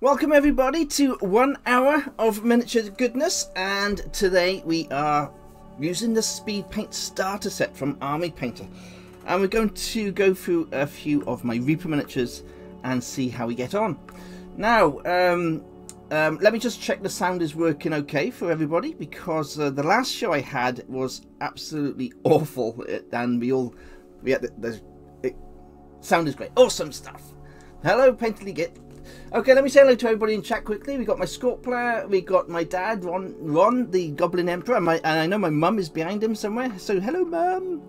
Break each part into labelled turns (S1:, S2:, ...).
S1: Welcome everybody to 1 hour of miniature goodness, and today we are using the speed paint starter set from Army Painter, and we're going to go through a few of my Reaper miniatures and see how we get on. Now let me just check the sound is working okay for everybody, because the last show I had was absolutely awful, and the sound is great, awesome stuff. Hello Painterly Git. Okay, let me say hello to everybody in chat quickly. We got my Scorp player, we got my dad, Ron, the Goblin Emperor, and I know my mum is behind him somewhere, so hello mum.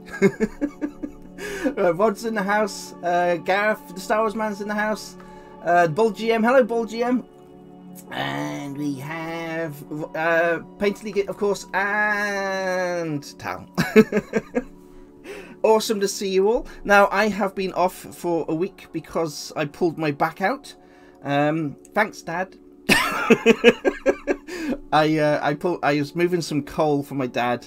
S1: Rod's in the house, Gareth, the Star Wars man's in the house, Bull GM, hello Bull GM, and we have Painterly Git, of course, and Tal. Awesome to see you all. Now, I have been off for a week because I pulled my back out. Thanks, Dad. I was moving some coal for my dad,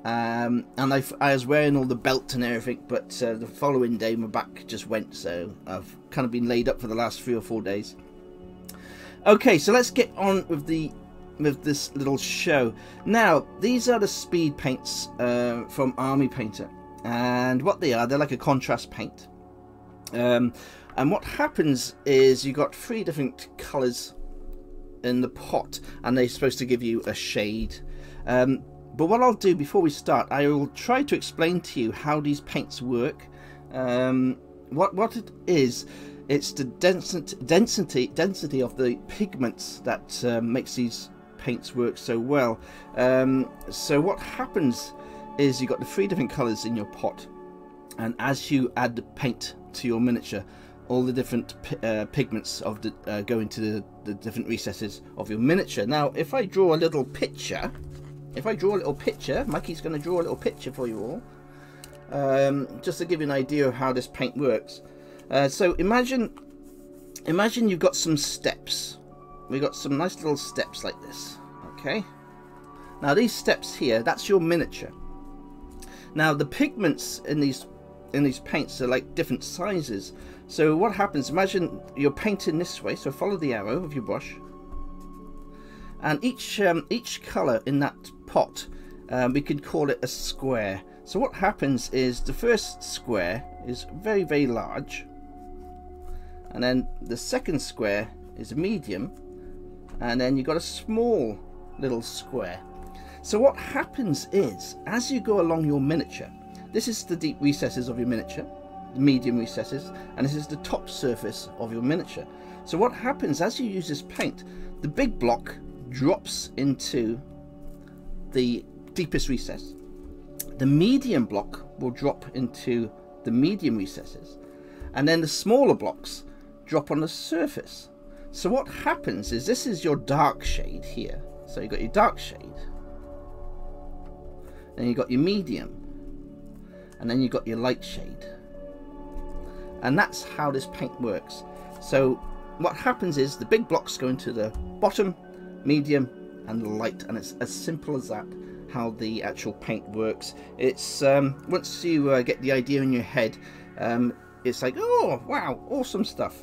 S1: and I was wearing all the belt and everything, but the following day my back just went, so I've kind of been laid up for the last 3 or 4 days. Okay, so let's get on with this little show. Now, these are the speed paints from Army Painter, and what they are, they're like a contrast paint. And what happens is you got 3 different colours in the pot, and they're supposed to give you a shade. But what I'll do before we start, I will try to explain to you how these paints work. What it is, it's the density of the pigments that makes these paints work so well. So what happens is you got the 3 different colours in your pot, and as you add the paint to your miniature, all the different pigments of the go into the different recesses of your miniature. Now, if I draw a little picture, Mikey's going to draw a little picture for you all, just to give you an idea of how this paint works. So imagine you've got some steps. We've got some nice little steps like this. Okay. Now these steps here, that's your miniature. Now the pigments in these paints are like different sizes. So what happens, imagine you're painting this way, so follow the arrow of your brush, and each colour in that pot, we could call it a square. So what happens is the first square is very, very large, and then the second square is a medium, and then you've got a small little square. So what happens is, as you go along your miniature, this is the deep recesses of your miniature, the medium recesses, and this is the top surface of your miniature. So what happens as you use this paint, the big block drops into the deepest recess, the medium block will drop into the medium recesses, and then the smaller blocks drop on the surface. So what happens is, this is your dark shade here, so you've got your dark shade, then you've got your medium, and then you've got your light shade. And that's how this paint works. So what happens is the big blocks go into the bottom, medium, and the light, and it's as simple as that, how the actual paint works. It's once you get the idea in your head, it's like, oh wow, awesome stuff.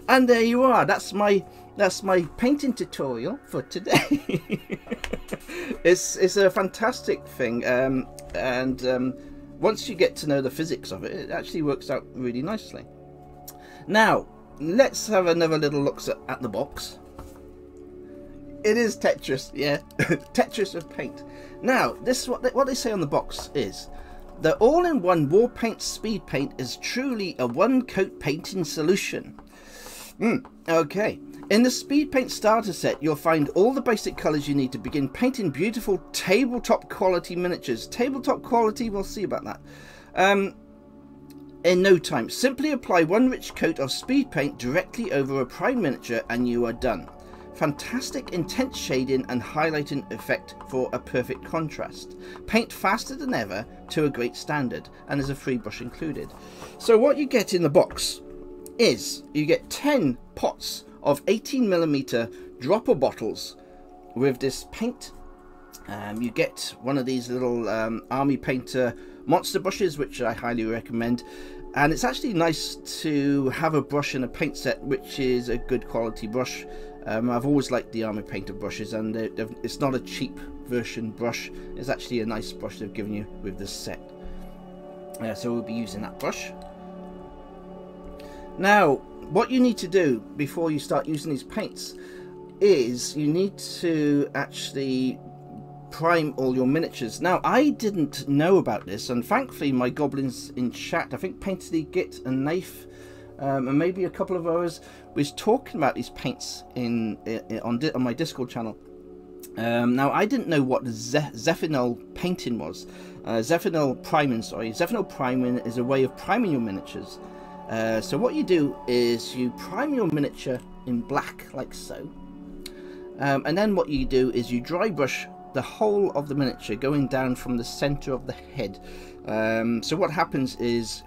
S1: And there you are. That's my painting tutorial for today. It's a fantastic thing, and once you get to know the physics of it, it actually works out really nicely. Now, let's have another little look at the box. It is Tetris, yeah. Tetris of paint. Now, this is what they say on the box is, the all-in-one war paint speed paint is truly a one-coat painting solution. Okay. In the speed paint starter set, you'll find all the basic colours you need to begin painting beautiful tabletop quality miniatures. Tabletop quality, we'll see about that. In no time. Simply apply one rich coat of speed paint directly over a prime miniature and you are done. Fantastic intense shading and highlighting effect for a perfect contrast. Paint faster than ever to a great standard, and there's a free brush included. So what you get in the box is you get 10 pots of 18mm dropper bottles with this paint. You get one of these little Army Painter monster brushes, which I highly recommend, And it's actually nice to have a brush in a paint set which is a good quality brush. I've always liked the Army Painter brushes, and it's not a cheap version brush. It's actually a nice brush they've given you with this set. So we'll be using that brush. Now, what you need to do before you start using these paints is you need to actually prime all your miniatures. Now, I didn't know about this, and thankfully my goblins in chat, I think Painterly Git and Knife, and maybe a couple of others, was talking about these paints on my Discord channel. Now, I didn't know what Zephynyl painting was. Zephynyl priming, sorry. Zephynyl priming is a way of priming your miniatures. So what you do is you prime your miniature in black, like so. And then what you do is you dry brush the whole of the miniature, going down from the center of the head. So what happens is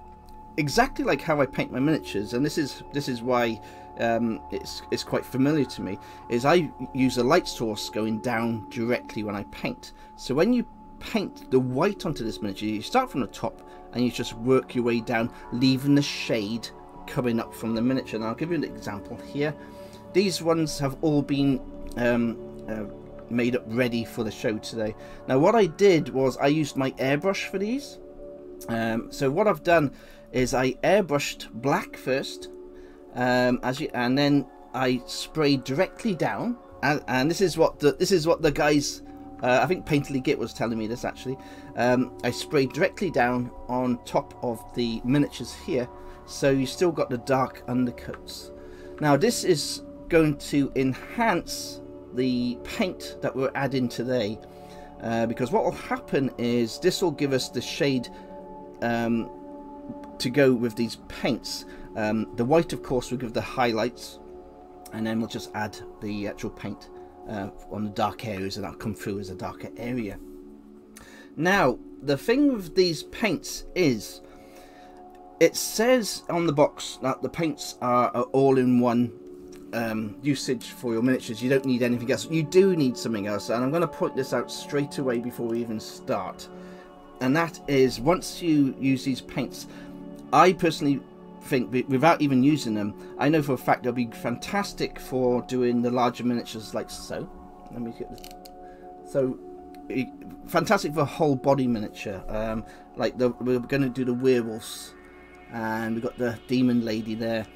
S1: exactly like how I paint my miniatures, and this is why it's quite familiar to me, is I use a light source going down directly when I paint. So when you paint the white onto this miniature, you start from the top and you just work your way down, leaving the shade coming up from the miniature. And I'll give you an example here. These ones have all been made up ready for the show today. Now what I did was I used my airbrush for these. So what I've done is I airbrushed black first, and then I sprayed directly down, and this is what the guys, I think Painterly Git was telling me this actually. I sprayed directly down on top of the miniatures here, so you still got the dark undercoats. Now this is going to enhance the paint that we're adding today, because what will happen is this will give us the shade to go with these paints. The white, of course, will give the highlights, and then we'll just add the actual paint on the dark areas, and that'll come through as a darker area. Now, the thing with these paints is, it says on the box that the paints are all-in-one usage for your miniatures. You don't need anything else. You do need something else, and I'm going to point this out straight away before we even start. And that is, once you use these paints, I personally think, without even using them, I know for a fact they'll be fantastic for doing the larger miniatures like so. Let me get this. So fantastic for a whole body miniature, like we're going to do the werewolves, and we've got the demon lady there,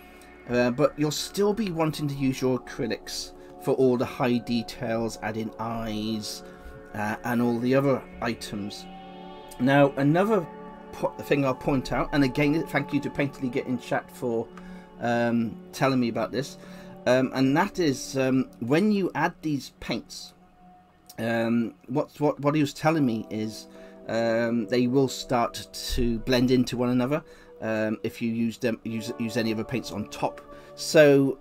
S1: but you'll still be wanting to use your acrylics for all the high details, adding eyes and all the other items. Now, another thing I'll point out, and again thank you to Painterly Git in chat for telling me about this, and that is when you add these paints, what he was telling me is they will start to blend into one another if you use any other paints on top. So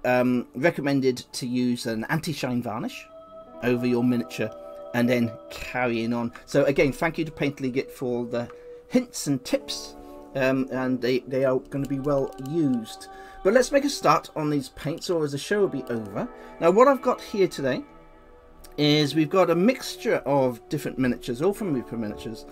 S1: recommended to use an anti-shine varnish over your miniature and then carrying on. So again, thank you to Painterly Git for the hints and tips, and they are going to be well used. But let's make a start on these paints, or as the show will be over. Now what I've got here today is we've got a mixture of different miniatures, all from Reaper Miniatures.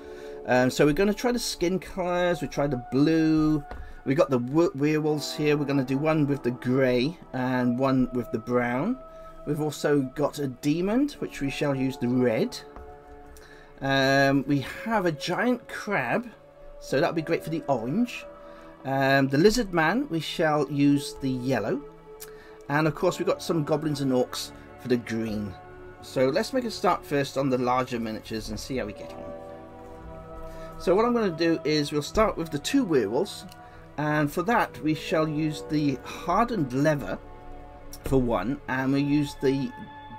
S1: So we're going to try the skin colours, we tried the blue, we got the werewolves here, we're going to do one with the grey and one with the brown. We've also got a demon, which we shall use the red. We have a giant crab, so that'll be great for the orange. The lizard man, we shall use the yellow. And of course we've got some goblins and orcs for the green. So let's make a start first on the larger miniatures and see how we get on. So what I'm going to do is we'll start with the two werewolves, and for that we shall use the hardened leather for one, and we use the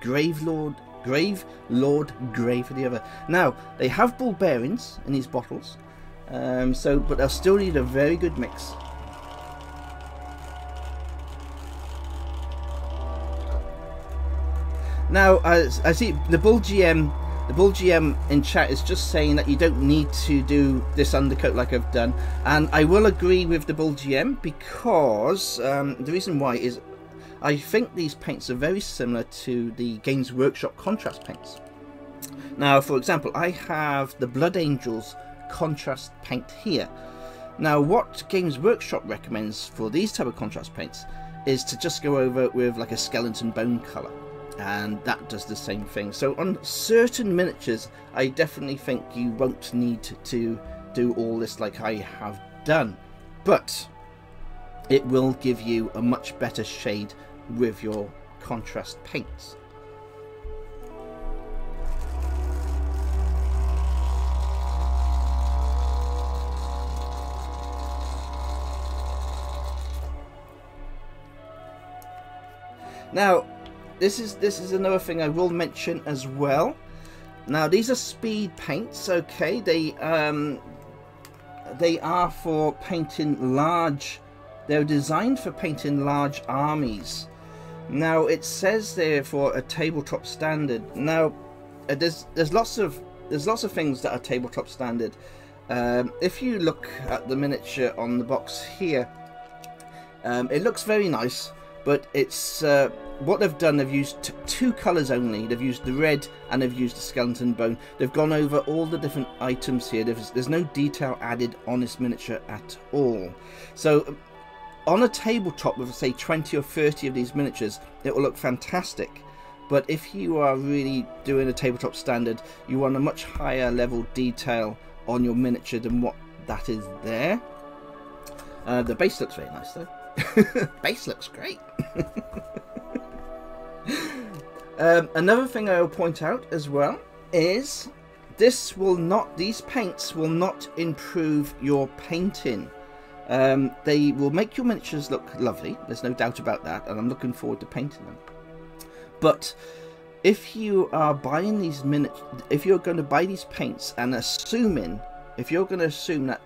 S1: Grave Lord Grey for the other. Now they have ball bearings in these bottles, but they'll still need a very good mix. Now I see the Bull GM in chat is just saying that you don't need to do this undercoat like I've done, and I will agree with the Bull GM, because the reason why is I think these paints are very similar to the Games Workshop contrast paints. Now, for example, I have the Blood Angels contrast paint here. Now what Games Workshop recommends for these type of contrast paints is to just go over it with like a skeleton bone colour, and that does the same thing. So on certain miniatures I definitely think you won't need to do all this like I have done, but it will give you a much better shade with your contrast paints. Now this is another thing I will mention as well. Now these are speed paints, okay? They are for painting large, they're designed for painting large armies. Now it says there for a tabletop standard. Now there's lots of things that are tabletop standard. If you look at the miniature on the box here, it looks very nice, but it's what they've done, they've used two colours only. They've used the red and they've used the skeleton bone. They've gone over all the different items here. There's no detail added on this miniature at all. So on a tabletop with say 20 or 30 of these miniatures, it will look fantastic. But if you are really doing a tabletop standard, you want a much higher level detail on your miniature than what that is there. The base looks very nice though. Base looks great. Another thing I will point out as well is these paints will not improve your painting. They will make your miniatures look lovely, there's no doubt about that, and I'm looking forward to painting them. But if you are buying these if you're going to buy these paints and if you're going to assume that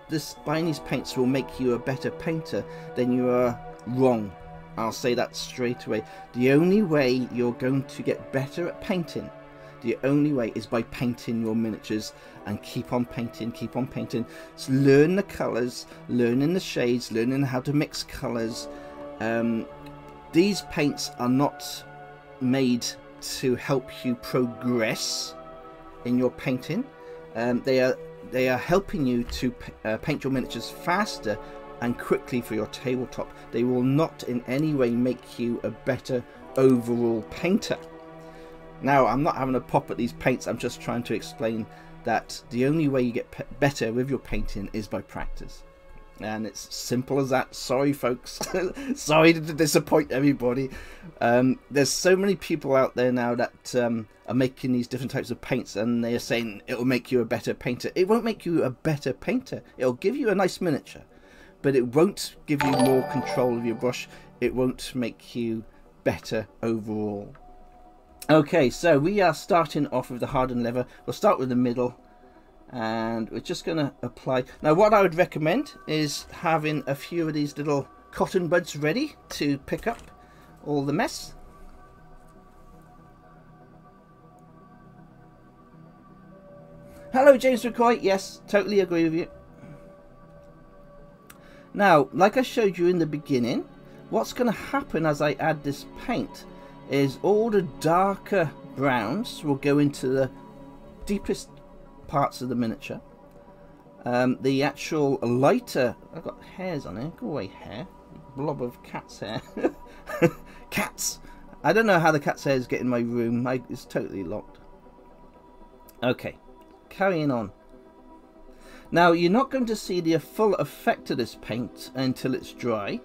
S1: buying these paints will make you a better painter, then you are wrong. I'll say that straight away. The only way you're going to get better at painting, the only way is by painting your miniatures, and keep on painting, keep on painting. So learn the colours, learning the shades, learning how to mix colours. These paints are not made to help you progress in your painting. They are helping you to paint your miniatures faster and quickly for your tabletop. They will not in any way make you a better overall painter. Now I'm not having a pop at these paints, I'm just trying to explain that the only way you get better with your painting is by practice, and it's simple as that. Sorry folks, sorry to disappoint everybody. There's so many people out there now that are making these different types of paints, and they are saying it will make you a better painter. It won't make you a better painter. It'll give you a nice miniature, but it won't give you more control of your brush. It won't make you better overall. Okay, so we are starting off with the hardened leather. We'll start with the middle, and we're just going to apply. Now what I would recommend is having a few of these little cotton buds ready to pick up all the mess. Hello James McCoy, yes, totally agree with you. Now, like I showed you in the beginning, what's going to happen as I add this paint is all the darker browns will go into the deepest parts of the miniature. The actual lighter, I've got hairs on it, go away hair, blob of cat's hair. Cats! I don't know how the cat's hair is getting in my room, it's totally locked. Okay, carrying on. Now you're not going to see the full effect of this paint until it's dry.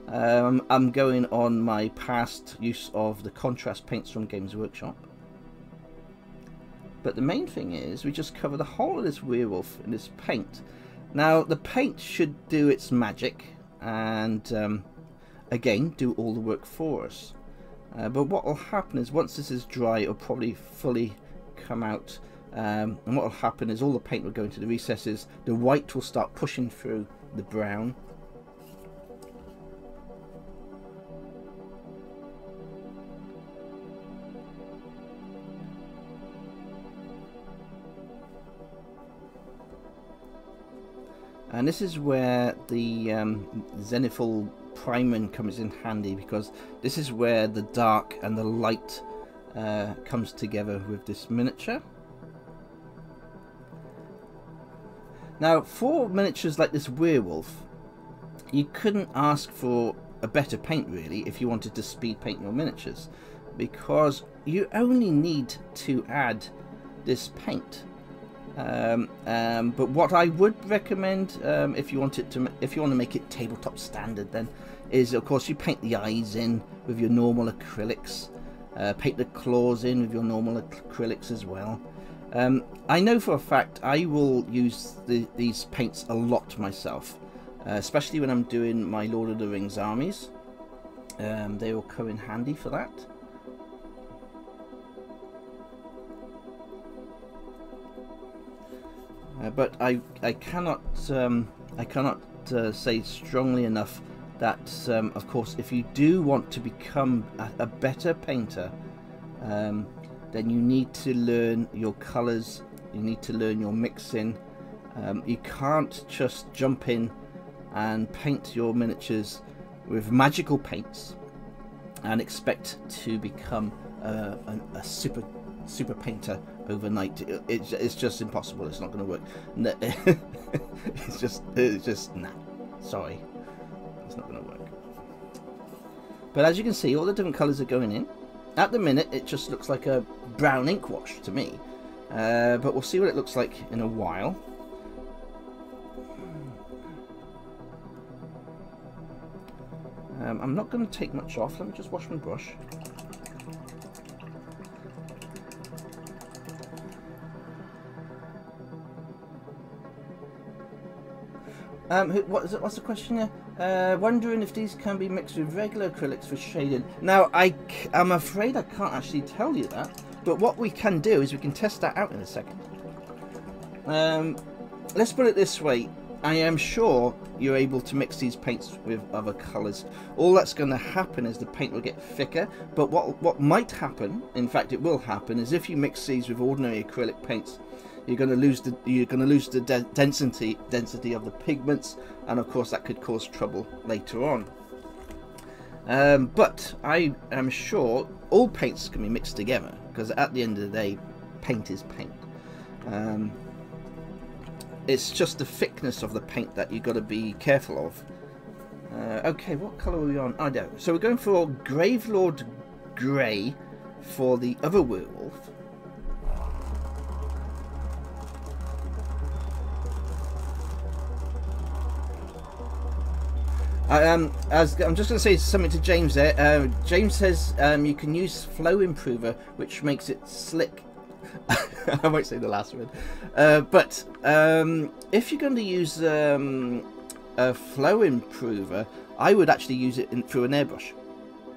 S1: I'm going on my past use of the contrast paints from Games Workshop. But the main thing is we just cover the whole of this werewolf in this paint. Now the paint should do its magic and again do all the work for us. But what will happen is once this is dry, it'll probably fully come out. And what will happen is all the paint will go into the recesses. The white will start pushing through the brown. And this is where the zenithal priming comes in handy, because this is where the dark and the light comes together with this miniature. Now, for miniatures like this werewolf, you couldn't ask for a better paint really if you wanted to speed paint your miniatures, because you only need to add this paint. But what I would recommend, if you want to make it tabletop standard, then is of course you paint the eyes in with your normal acrylics, paint the claws in with your normal acrylics as well. I know for a fact I will use these paints a lot myself, especially when I'm doing my Lord of the Rings armies. They will come in handy for that. But I cannot say strongly enough that of course if you do want to become a better painter, then you need to learn your colors, you need to learn your mixing. You can't just jump in and paint your miniatures with magical paints and expect to become a super painter overnight. It's just impossible. It's not going to work. No, it's just nah. Sorry, it's not going to work. But as you can see, all the different colours are going in. At the minute, it just looks like a brown ink wash to me. But we'll see what it looks like in a while. I'm not going to take much off. Let me just wash my brush. What's the question here? Wondering if these can be mixed with regular acrylics for shading. Now, I'm afraid I can't actually tell you that, but what we can do is we can test that out in a second. Let's put it this way. I am sure you're able to mix these paints with other colours. All that's going to happen is the paint will get thicker, but what might happen, in fact it will happen, is if you mix these with ordinary acrylic paints, you're going to lose the density of the pigments, and of course that could cause trouble later on. But I am sure all paints can be mixed together, because at the end of the day, paint is paint. It's just the thickness of the paint that you've got to be careful of. Okay, what colour are we on? I know. So we're going for Gravelord Grey for the other werewolf. I'm just going to say something to James there. James says you can use Flow Improver, which makes it slick. I won't say the last word. But if you're going to use a Flow Improver, I would actually use it through an airbrush.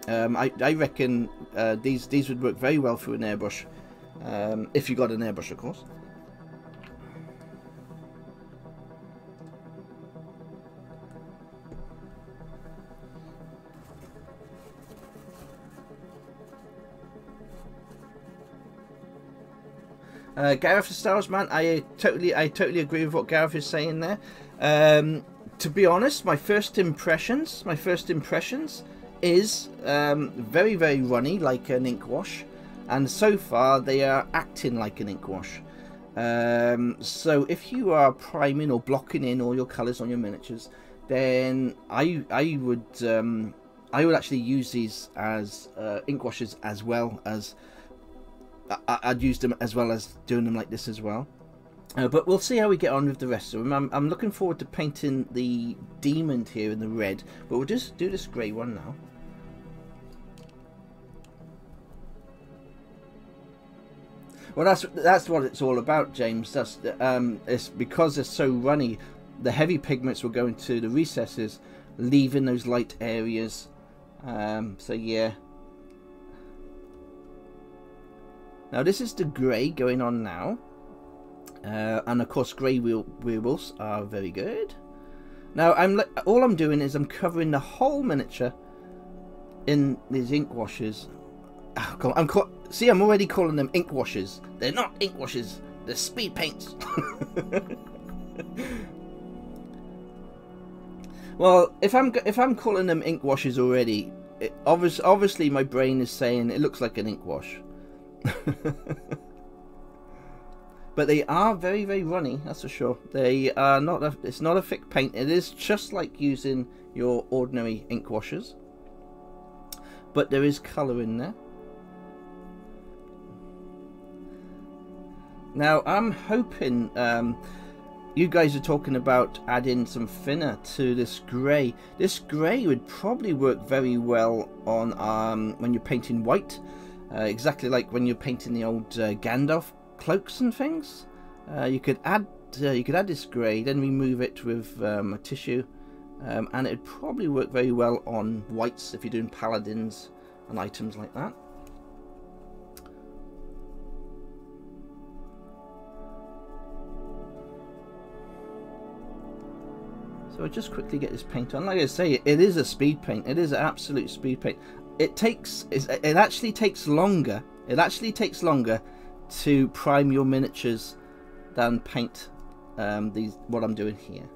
S1: I reckon these would work very well through an airbrush, if you got an airbrush, of course. Gareth the Stars Man, I totally agree with what Gareth is saying there. To be honest, my first impressions is very, very runny, like an ink wash, and so far they are acting like an ink wash. So if you are priming or blocking in all your colours on your miniatures, then I would actually use these as ink washes, as well as I'd use them as well as doing them like this as well. But we'll see how we get on with the rest of them. I'm looking forward to painting the demon here in the red, but we'll just do this grey one now. Well, that's what it's all about, James. It's because they're so runny. The heavy pigments will go into the recesses, leaving those light areas. So yeah. Now this is the grey going on now, and of course grey werewolves are very good. Now all I'm doing is I'm covering the whole miniature in these ink washes. Oh, God, I'm already calling them ink washes. They're not ink washes. They're speed paints. Well, if I'm calling them ink washes already, obviously my brain is saying it looks like an ink wash. but they are very, very runny, that's for sure. They are not it's not a thick paint. It is just like using your ordinary ink washers, but there is colour in there. Now I'm hoping you guys are talking about adding some thinner to this grey. This grey would probably work very well on when you're painting white, exactly like when you're painting the old Gandalf cloaks and things. You could add this grey, then remove it with a tissue, and it'd probably work very well on whites if you're doing paladins and items like that. So I'll just quickly get this paint on. Like I say, it is a speed paint. It is an absolute speed paint. It actually takes longer. It actually takes longer to prime your miniatures than paint what I'm doing here.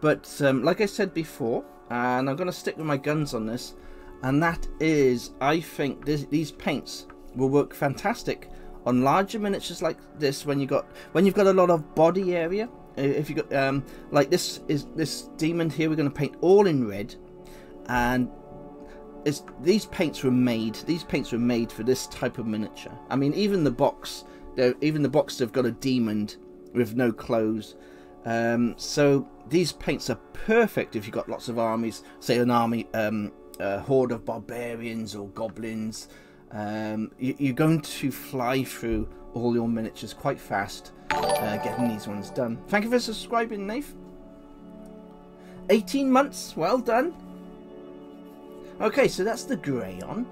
S1: But like I said before, and I'm going to stick with my guns on this, and that is, I think these paints will work fantastic on larger miniatures like this when you've got a lot of body area. If you got like this demon here, we're going to paint all in red, and these paints were made for this type of miniature. I mean, even the box they've got a demon with no clothes. So these paints are perfect if you've got lots of armies, say an army, a horde of barbarians or goblins. You're going to fly through all your miniatures quite fast, getting these ones done. Thank you for subscribing, Nath. 18 months, well done. Okay, so that's the grey on,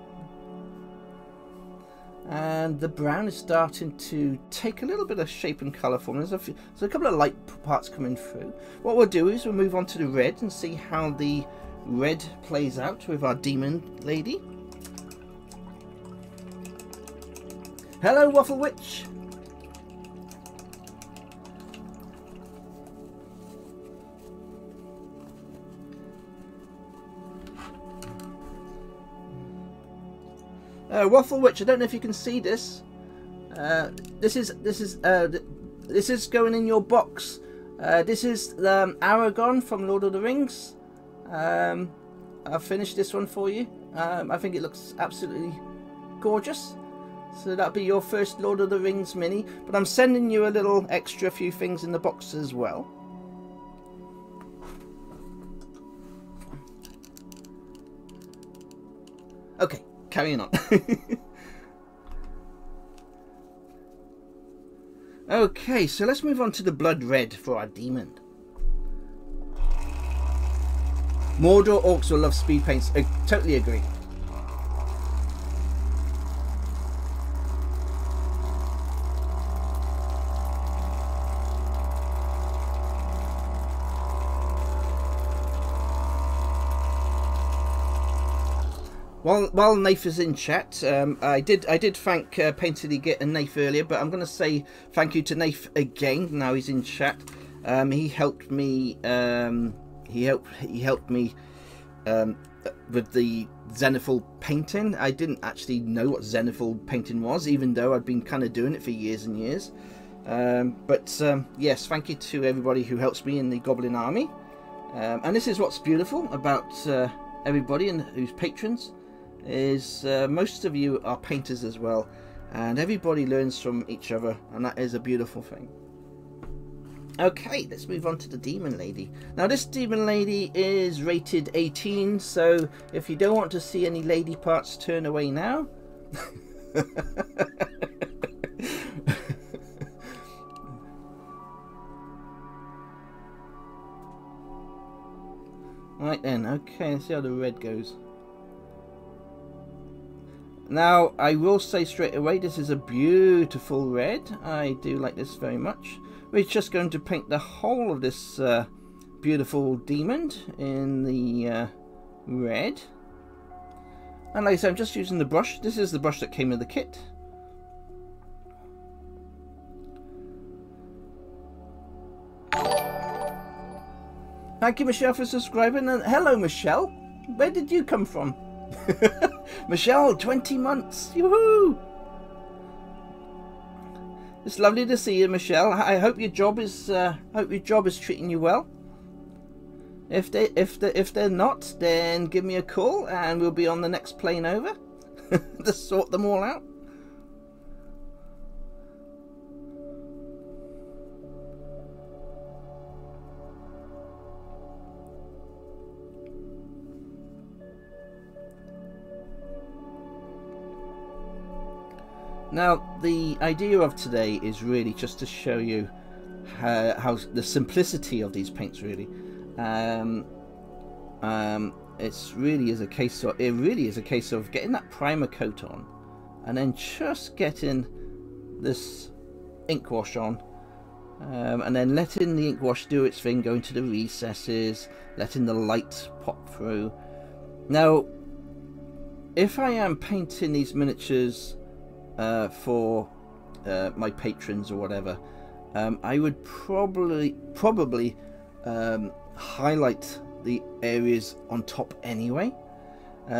S1: and the brown is starting to take a little bit of shape and colour for me. There's a couple of light parts coming through. What we'll do is we'll move on to the red and see how the red plays out with our demon lady. Hello, Waffle Witch. Waffle Witch, I don't know if you can see this. This is going in your box. This is Aragorn from Lord of the Rings. I've finished this one for you. I think it looks absolutely gorgeous. So that'll be your first Lord of the Rings mini, but I'm sending you a little extra few things in the box as well. Okay, carrying on. Okay, so let's move on to the blood red for our demon. Mordor orcs will love speed paints. I totally agree. While Nath is in chat, I did thank Painterly Git and Nath earlier, but I'm going to say thank you to Nath again. Now he's in chat. He helped me. He helped me with the Zenithal painting. I didn't actually know what Zenithal painting was, even though I'd been kind of doing it for years and years. Yes, thank you to everybody who helps me in the Goblin Army. And this is what's beautiful about everybody and who's patrons. Is most of you are painters as well, and everybody learns from each other, and that is a beautiful thing. Okay, let's move on to the demon lady. Now this demon lady is rated 18, so if you don't want to see any lady parts, turn away now. Right then, okay, let's see how the red goes. Now, I will say straight away, this is a beautiful red. I do like this very much. We're just going to paint the whole of this beautiful demon in the red. And like I said, I'm just using the brush. This is the brush that came with the kit. Thank you, Michelle, for subscribing. And hello, Michelle. Where did you come from? Michelle, 20 months. Yoo-hoo! It's lovely to see you, Michelle. I hope your job is treating you well. If they're not, then give me a call and we'll be on the next plane over to sort them all out. Now, the idea of today is really just to show you how the simplicity of these paints really. It really is a case of getting that primer coat on, and then just getting this ink wash on, and then letting the ink wash do its thing, go into the recesses, letting the light pop through. Now, if I am painting these miniatures for my patrons or whatever, I would probably highlight the areas on top anyway.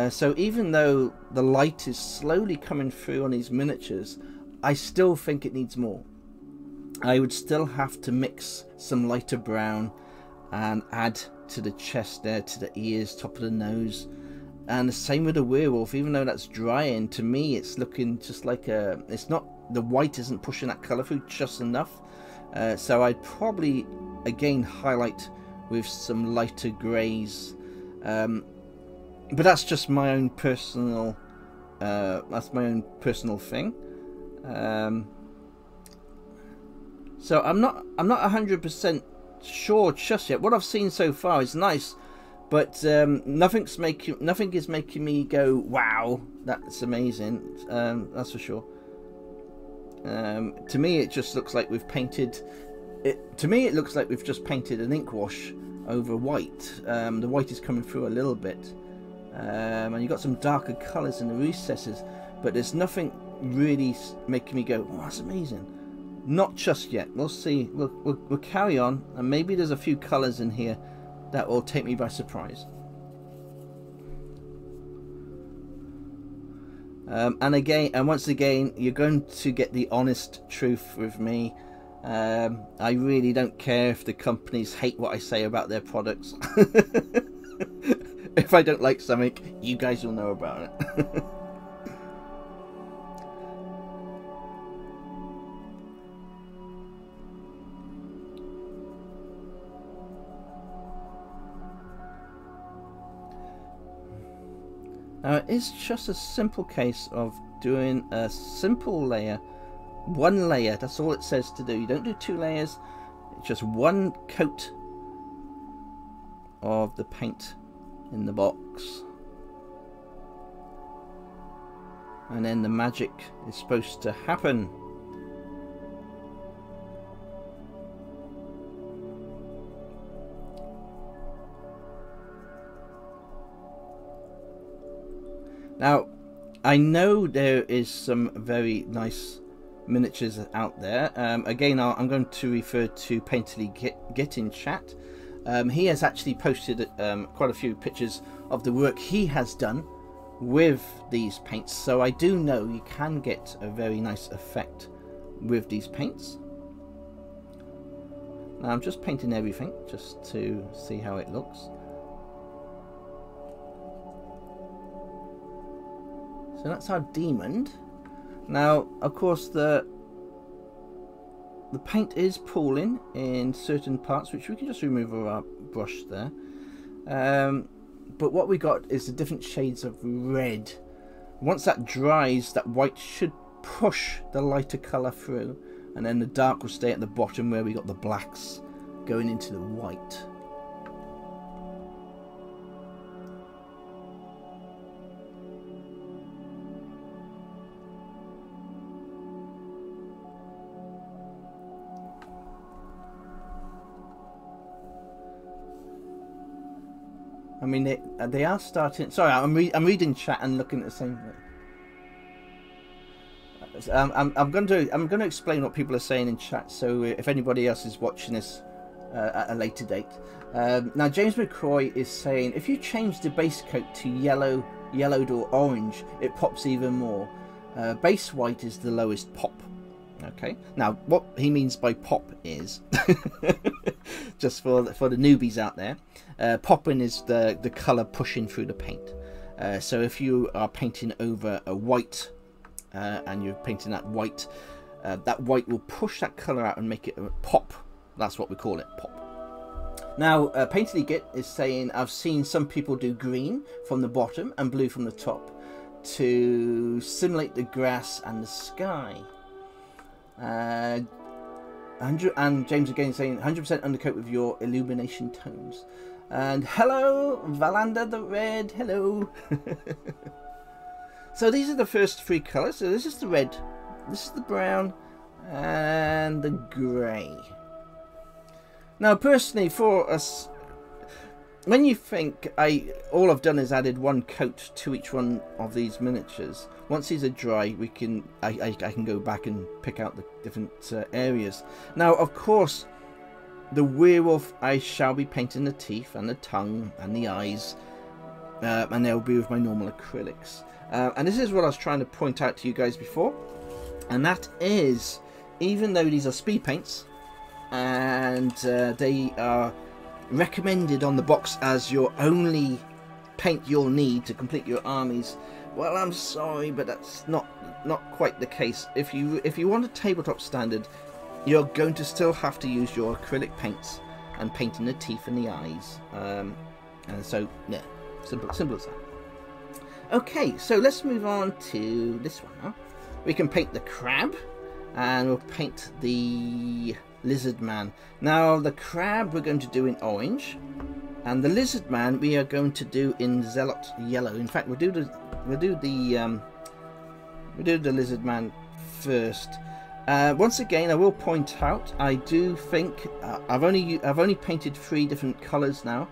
S1: So even though the light is slowly coming through on these miniatures, I still think it needs more. I would still have to mix some lighter brown and add to the chest there, to the ears, top of the nose. And the same with the werewolf. Even though that's drying, to me it's looking just like it's not, the white isn't pushing that colour through just enough. So I'd probably again highlight with some lighter greys, but that's just my own personal thing. So I'm not 100% sure just yet. What I've seen so far is nice, but nothing is making me go, wow, that's amazing. That's for sure. To me, it just looks like we've painted. To me, it looks like we've just painted an ink wash over white. The white is coming through a little bit, and you've got some darker colours in the recesses, but there's nothing really making me go, oh, that's amazing. Not just yet. We'll see. We'll carry on, and maybe there's a few colours in here that will take me by surprise. And once again, you're going to get the honest truth with me. I really don't care if the companies hate what I say about their products. If I don't like something, you guys will know about it. It's just a simple case of doing a simple layer. One layer, that's all it says to do. You don't do two layers, it's just one coat of the paint in the box, and then the magic is supposed to happen. Now, I know there is some very nice miniatures out there. Again, I'm going to refer to Painterly Get in chat. He has actually posted quite a few pictures of the work he has done with these paints, so I do know you can get a very nice effect with these paints. Now I'm just painting everything just to see how it looks. So that's our demon. Now, of course, the paint is pooling in certain parts, which we can just remove with our brush there. But what we got is the different shades of red. Once that dries, that white should push the lighter colour through, and then the dark will stay at the bottom where we got the blacks going into the white. I mean, they are starting. Sorry, I'm reading chat and looking at the same thing. I'm going to explain what people are saying in chat. So if anybody else is watching this at a later date, now James McCroy is saying if you change the base coat to yellow yellowed or orange, it pops even more. Base white is the lowest pop. Okay, now what he means by pop is, just for the newbies out there, popping is the colour pushing through the paint. So if you are painting over a white and you're painting that white will push that colour out and make it a pop. That's what we call it, pop. Now, Painterly Git is saying, I've seen some people do green from the bottom and blue from the top to simulate the grass and the sky. And James again saying 100% undercoat with your illumination tones. And hello, Valanda the Red, hello. So these are the first three colours. So this is the red, this is the brown, and the grey. Now personally for us, when you think all I've done is added one coat to each one of these miniatures. Once these are dry, I can go back and pick out the different areas. Now, of course, the werewolf, I shall be painting the teeth and the tongue and the eyes, and they'll be with my normal acrylics. And this is what I was trying to point out to you guys before, and that is, even though these are speed paints, and they are recommended on the box as your only paint you'll need to complete your armies, well, I'm sorry, but that's not quite the case. If you want a tabletop standard, you're going to still have to use your acrylic paints and painting the teeth and the eyes, and so yeah, simple as that. Okay, so let's move on to this one now. We can paint the crab, and we'll paint the lizard man. Now the crab we're going to do in orange, and the lizard man we are going to do in zealot yellow. In fact, we'll do the lizard man first. Once again, I will point out, I do think I've only painted 3 different colours now,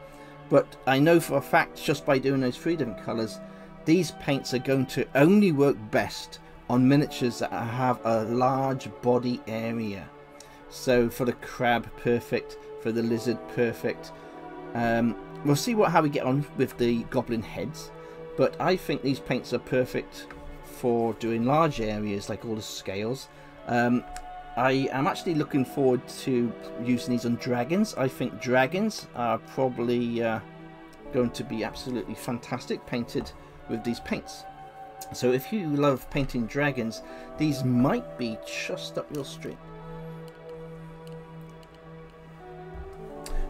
S1: but I know for a fact just by doing those 3 different colours, these paints are going to only work best on miniatures that have a large body area. So for the crab, perfect. For the lizard, perfect. We'll see how we get on with the goblin heads, but I think these paints are perfect for doing large areas like all the scales. I am actually looking forward to using these on dragons. I think dragons are probably going to be absolutely fantastic painted with these paints. So if you love painting dragons, these might be just up your street.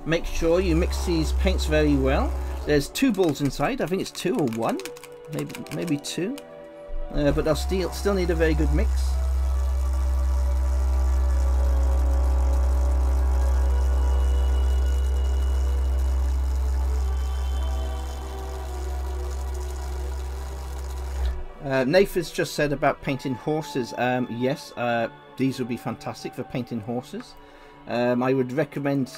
S1: Make sure you mix these paints very well. There's 2 balls inside. I think it's 2 or 1, maybe 2, but they'll still need a very good mix. Nath has just said about painting horses. Yes, these would be fantastic for painting horses. I would recommend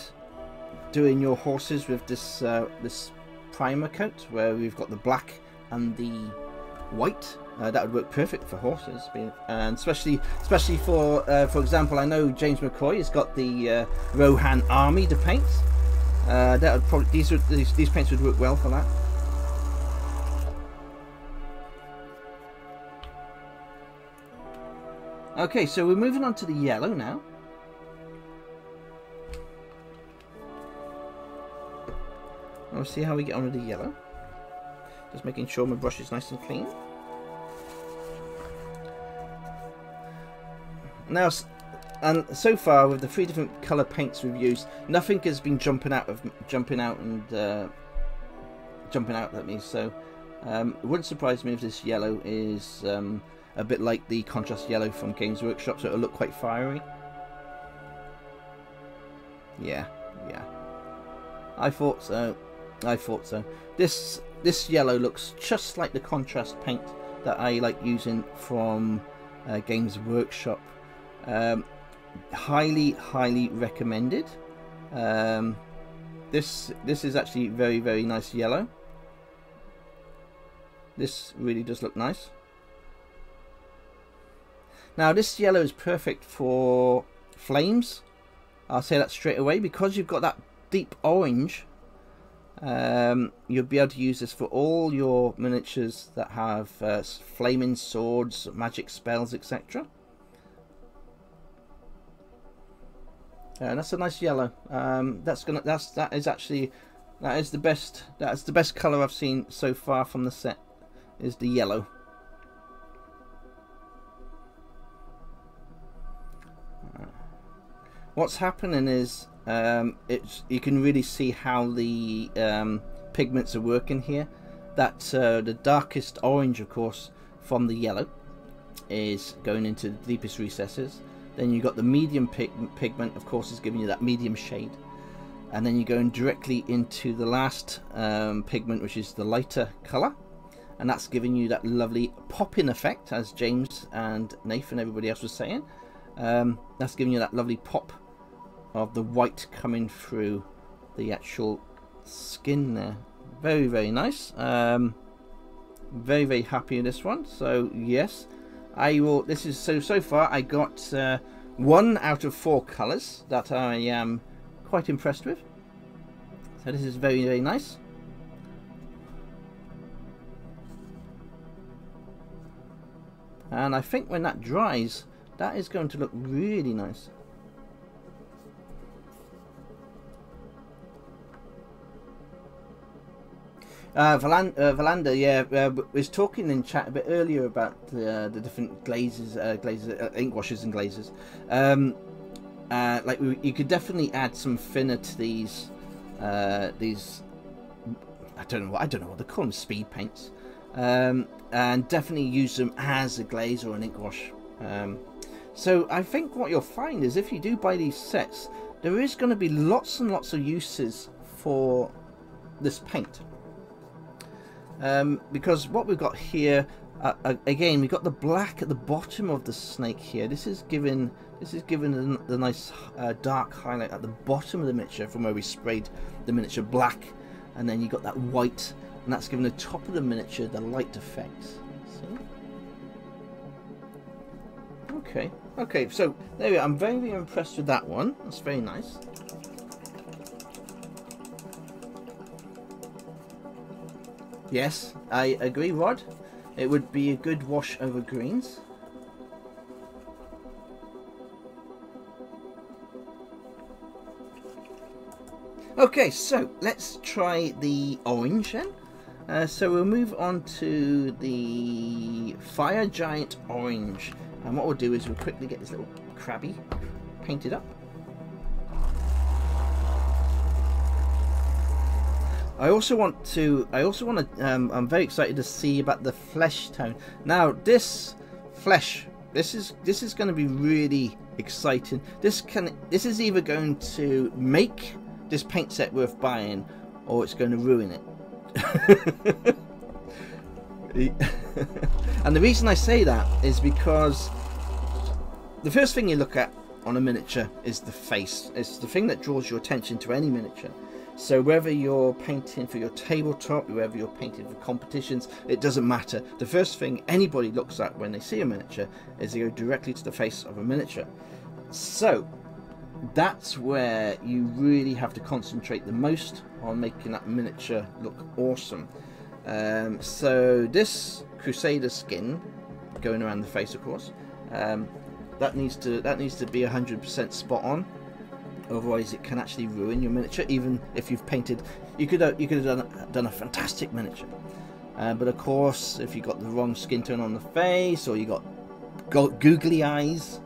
S1: doing your horses with this this primer coat, where we've got the black and the white. That would work perfect for horses, and especially for example, I know James McCoy has got the Rohan army to paint. That would probably these paints would work well for that. Okay, so we're moving on to the yellow now. We'll see how we get on with the yellow. Just making sure my brush is nice and clean. Now, and so far with the 3 different colour paints we've used, nothing has been jumping out at me. So it wouldn't surprise me if this yellow is a bit like the contrast yellow from Games Workshop, so it'll look quite fiery. Yeah. I thought so. This yellow looks just like the contrast paint that I like using from Games Workshop. Highly recommended. This is actually very nice yellow. This really does look nice. Now this yellow is perfect for flames. I'll say that straight away, because you've got that deep orange. You'll be able to use this for all your miniatures that have flaming swords, magic spells, etc. And that's a nice yellow. That is the best. That's the best color I've seen so far from the set. Is the yellow. What's happening is you can really see how the pigments are working here. That the darkest orange, of course, from the yellow is going into the deepest recesses. Then you've got the medium pigment, of course, is giving you that medium shade. And then you're going directly into the last pigment, which is the lighter color. And that's giving you that lovely pop-in effect, as James and Nathan and everybody else was saying. That's giving you that lovely pop of the white coming through the actual skin there. Very, very nice. Very, very happy with this one. So yes, I will. This is so far I got 1 out of 4 colors that I am quite impressed with. So this is very, very nice. And I think when that dries, that is going to look really nice. Valanda, yeah, was talking in chat a bit earlier about the different glazes, ink washes and glazes. Like you could definitely add some thinner to these. I don't know what they call them, speed paints, and definitely use them as a glaze or an ink wash. So I think what you'll find is if you do buy these sets, there is going to be lots and lots of uses for this paint. Because what we've got here, again, we've got the black at the bottom of the snake here. This is given the nice dark highlight at the bottom of the miniature from where we sprayed the miniature black, and then you got that white, and that's giving the top of the miniature the light effects. See? Okay, so there we go. I'm very, very impressed with that one. That's very nice. Yes, I agree, Rod. It would be a good wash over greens. Okay, so let's try the orange then. So we'll move on to the Fire Giant Orange. And what we'll do is we'll quickly get this little crabby painted up. I also want to. I'm very excited to see about the flesh tone. Now, this flesh. This is going to be really exciting. This is either going to make this paint set worth buying, or it's going to ruin it. And the reason I say that is because the first thing you look at on a miniature is the face. It's the thing that draws your attention to any miniature. So whether you're painting for your tabletop, whether you're painting for competitions, it doesn't matter. The first thing anybody looks at when they see a miniature is they go directly to the face of a miniature. So that's where you really have to concentrate the most on making that miniature look awesome. So this Crusader skin going around the face, of course, that needs to be 100% spot on. Otherwise, it can actually ruin your miniature. Even if you've painted, you could have done a fantastic miniature, but of course, if you got the wrong skin tone on the face, or you got googly eyes,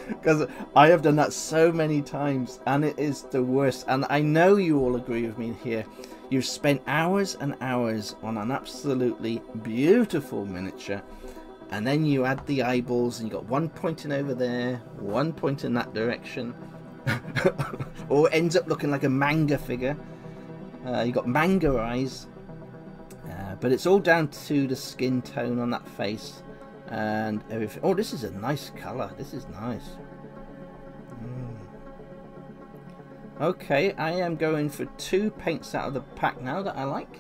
S1: because I have done that so many times, and it is the worst. And I know you all agree with me here. You've spent hours and hours on an absolutely beautiful miniature, and then you add the eyeballs, and you got one pointing over there, one pointing that direction, or it ends up looking like a manga figure. You got manga eyes, but it's all down to the skin tone on that face and everything. Oh, this is a nice color. This is nice. Okay, I am going for 2 paints out of the pack now that I like.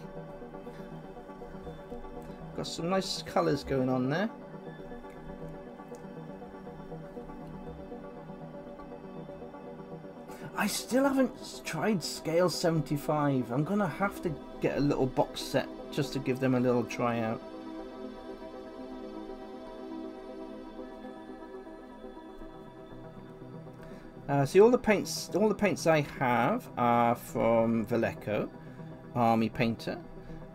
S1: Got some nice colours going on there. I still haven't tried scale 75. I'm gonna have to get a little box set just to give them a little try out. See, all the paints I have are from Veleco, Army Painter,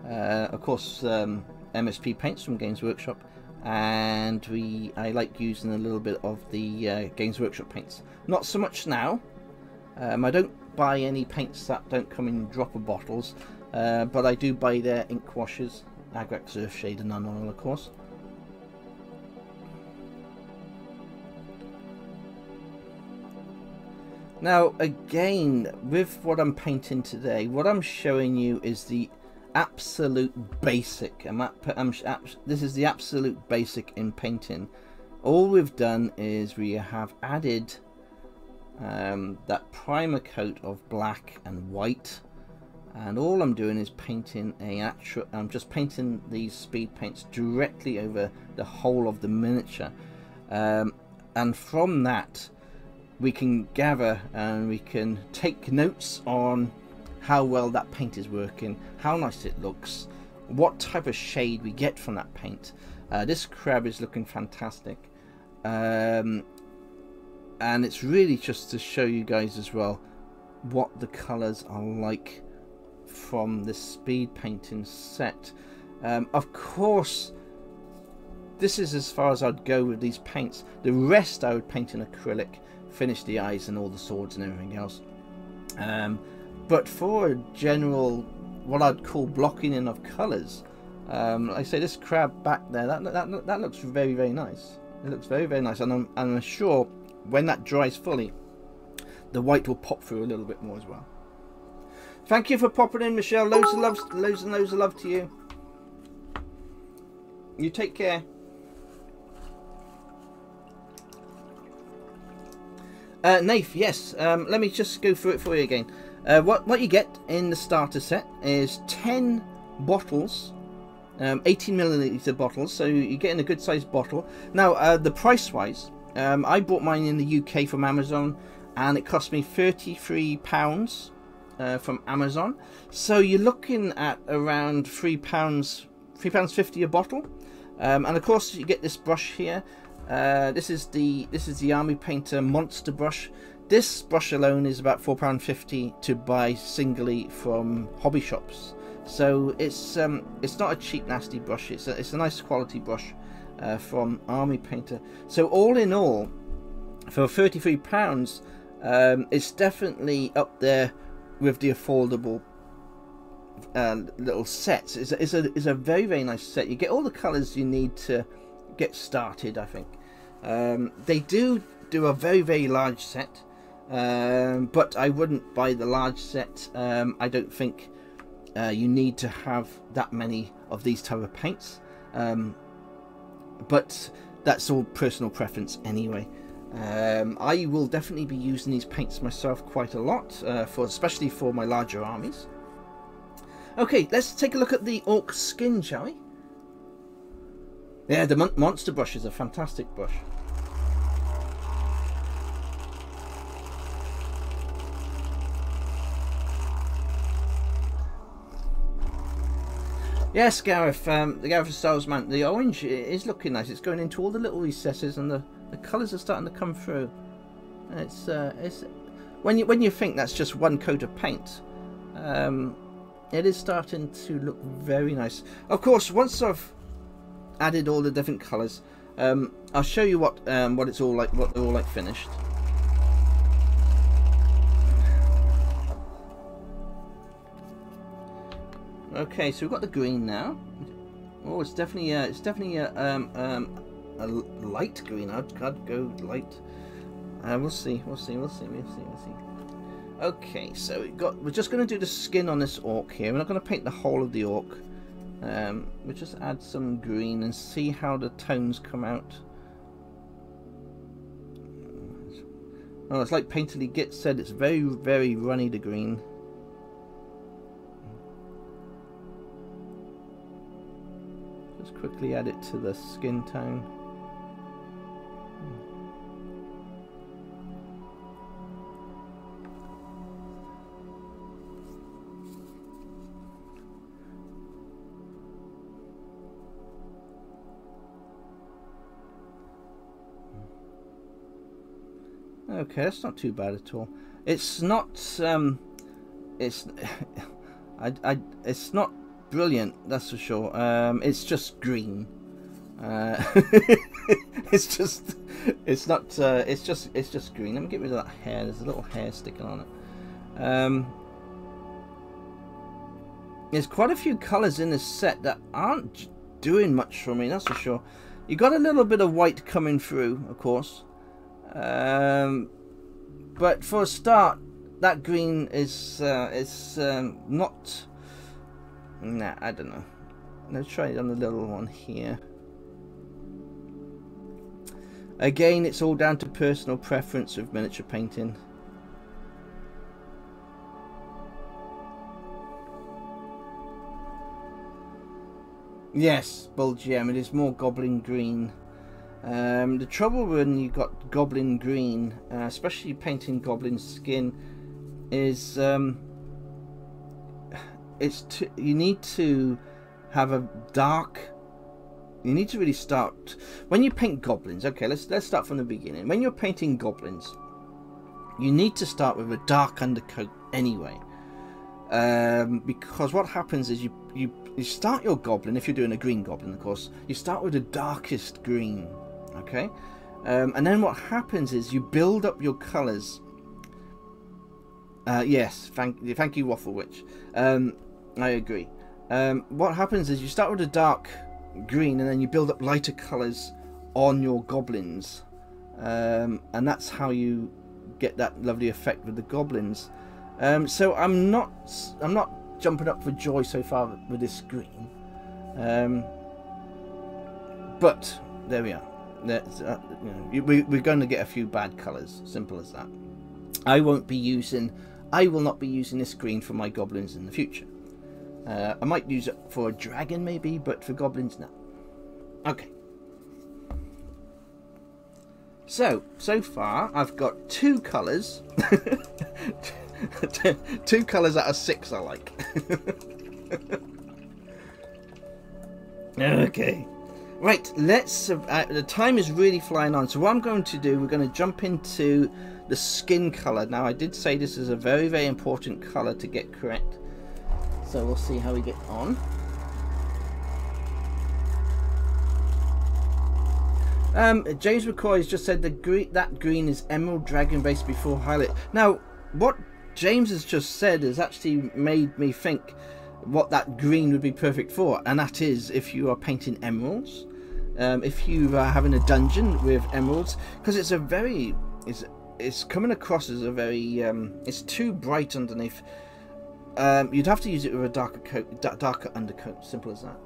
S1: of course MSP paints from Games Workshop, and I like using a little bit of the Games Workshop paints. Not so much now. I don't buy any paints that don't come in dropper bottles, but I do buy their ink washes, Agrax Earthshade and Unoil, of course. Now again, with what I'm painting today, what I'm showing you is the absolute basic. This is the absolute basic in painting. All we've done is we have added that primer coat of black and white, and all I'm doing is painting I'm just painting these speed paints directly over the whole of the miniature, and from that we can gather and we can take notes on how well that paint is working, how nice it looks, what type of shade we get from that paint. This crab is looking fantastic, and it's really just to show you guys as well what the colors are like from the speed painting set. Of course, this is as far as I'd go with these paints. The rest I would paint in acrylic, finish the eyes and all the swords and everything else. But for a general, what I'd call blocking in of colours, like I say, this crab back there, that looks very, very nice. It looks very, very nice, and I'm sure when that dries fully, the white will pop through a little bit more as well. Thank you for popping in, Michelle. Loads and loads of love to you. You take care. Nath, yes. Let me just go through it for you again. What you get in the starter set is 10 bottles, 18ml bottles, so you're getting a good sized bottle. Now, the price wise, I bought mine in the UK from Amazon, and it cost me £33 from Amazon. So you're looking at around £3.50 a bottle, and of course you get this brush here. This is the Army Painter Monster brush. This brush alone is about £4.50 to buy singly from hobby shops. So it's not a cheap nasty brush. It's a nice quality brush from Army Painter. So all in all, for £33, it's definitely up there with the affordable little sets. It's a very, very nice set. You get all the colours you need to get started, I think. They do a very, very large set, but I wouldn't buy the large set. I don't think you need to have that many of these type of paints, but that's all personal preference anyway. I will definitely be using these paints myself quite a lot, especially for my larger armies. Okay, let's take a look at the orc skin, shall we? Yeah, the monster brush is a fantastic brush. Yes, Gareth, the Gareth Styles man, the orange is looking nice. It's going into all the little recesses, and the colours are starting to come through. It's when you think that's just one coat of paint, it is starting to look very nice. Of course, once I've added all the different colours, I'll show you what it's all like, what they're all like finished. Okay, so we've got the green now. Oh, it's definitely a light green. I'd go light. We'll see. Okay, so we're just going to do the skin on this orc here. We're not going to paint the whole of the orc. We'll just add some green and see how the tones come out. Oh, it's like Painterly Git said, it's very, very runny, the green. Just quickly add it to the skin tone. Okay, that's not too bad at all. It's not it's it's not brilliant, that's for sure. It's just green. It's just it's not it's just green. Let me get rid of that hair. There's a little hair sticking on it. There's quite a few colours in this set that aren't doing much for me, that's for sure. You got a little bit of white coming through, of course, but for a start, that green is not. Nah, I don't know. Let's try it on the little one here. Again, it's all down to personal preference with miniature painting. Yes, Bulgem, it is more goblin green. The trouble when you got goblin green, especially painting goblin skin, is you need to have a dark. You need to really start when you paint goblins. Okay, let's start from the beginning. When you're painting goblins, you need to start with a dark undercoat anyway, because what happens is you start your goblin, if you're doing a green goblin, of course, you start with the darkest green, okay, and then what happens is you build up your colours. Yes, thank you, Waffle Witch. I agree. What happens is you start with a dark green and then you build up lighter colours on your goblins, and that's how you get that lovely effect with the goblins. So I'm not jumping up for joy so far with this green, but there we are. We're going to get a few bad colours, simple as that. I will not be using this green for my goblins in the future. I might use it for a dragon maybe, but for goblins, no. Okay. So far I've got 2 colours. 2 colours out of 6 I like. Okay. Right, let's... the time is really flying on, so what I'm going to do, we're going to jump into the skin colour. Now, I did say this is a very, very important colour to get correct. So we'll see how we get on. James McCoy has just said that green is Emerald Dragon based before highlight. Now, what James has just said has actually made me think what that green would be perfect for, and that is if you are painting emeralds, if you are having a dungeon with emeralds, because it's a very, it's coming across as a very, it's too bright underneath. You'd have to use it with a darker undercoat, simple as that.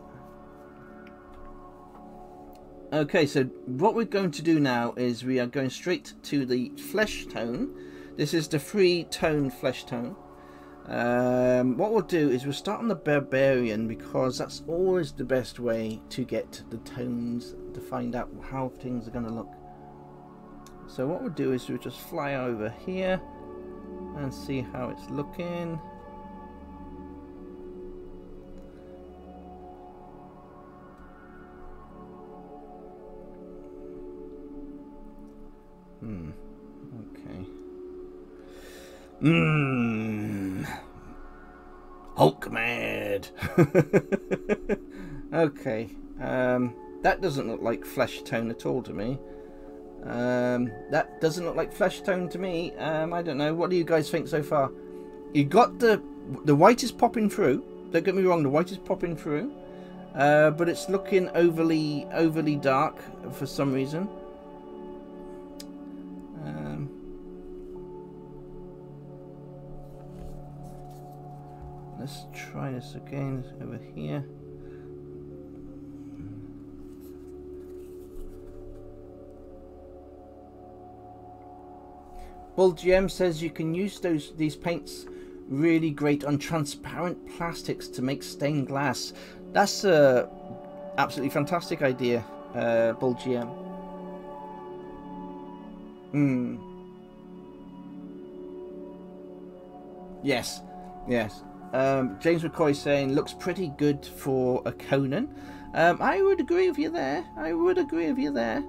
S1: Okay, so what we're going to do now is we are going straight to the flesh tone. This is the 3-tone flesh tone. What we'll do is we'll start on the barbarian, because that's always the best way to get the tones, to find out how things are going to look. So what we'll do is we'll just fly over here and see how it's looking. Okay. Hulk mad. Okay. That doesn't look like flesh tone at all to me. That doesn't look like flesh tone to me. I don't know. What do you guys think so far? You got the white is popping through. Don't get me wrong. The white is popping through, but it's looking overly dark for some reason. Let's try this again over here. Well, GM says you can use these paints really great on transparent plastics to make stained glass. That's a absolutely fantastic idea, Bull GM. Yes, yes. James McCoy saying looks pretty good for a Conan. I would agree with you there. I would agree with you there.